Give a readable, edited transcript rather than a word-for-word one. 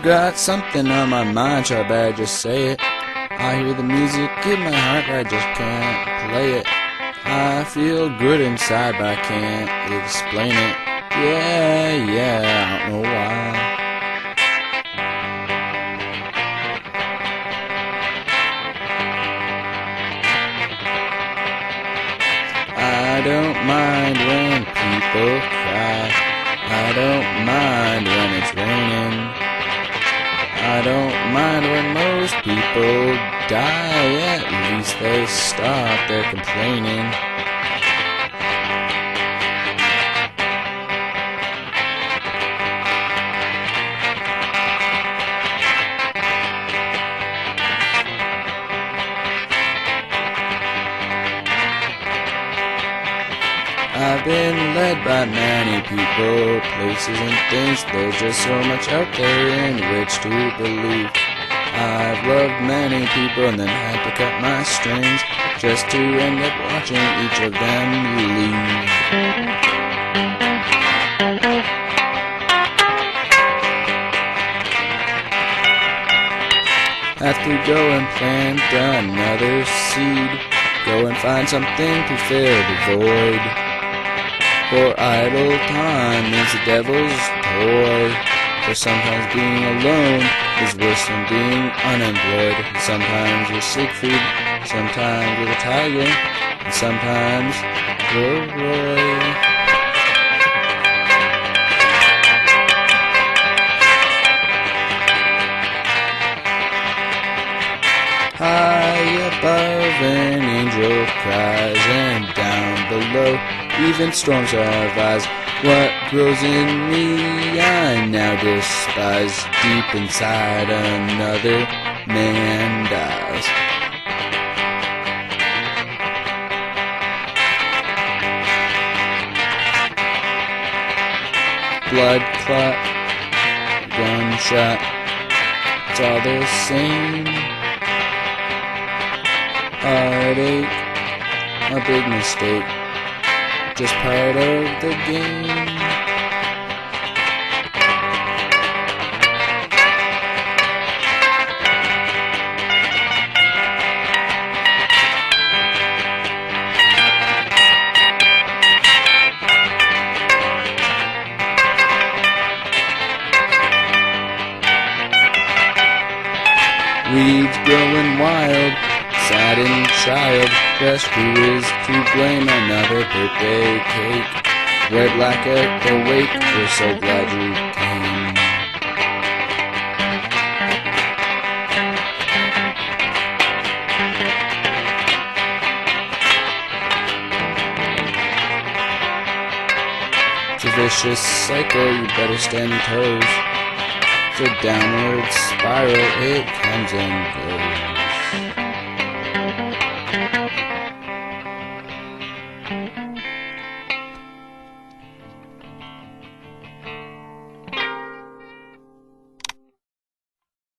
I've got something on my mind, so I better just say it. I hear the music in my heart, but I just can't play it. I feel good inside, but I can't explain it. Yeah, I don't know why. I don't mind when people cry. I don't mind when it's raining. I don't mind when most people die. At least they stop their complaining. I've been led by many people, places and things. There's just so much out there in which to believe. I've loved many people and then had to cut my strings just to end up watching each of them leave. Have to go and plant another seed. Go and find something to fill the void. For idle time is the devil's toy. For sometimes being alone is worse than being unemployed. And sometimes you're Siegfried, sometimes you're the tiger, and sometimes you're Roy. High above an angel cries, and down below even storms have eyes. What grows in me I now despise. Deep inside another man dies. Blood clot, gunshot, it's all the same. Heartache, a big mistake, just part of the game. Weeds growing wild, saddened child, just who is to blame? Another birthday cake, red black at the wake, we're so glad you came. It's a vicious cycle, you better stand your toes. It's a downward spiral, it comes and goes.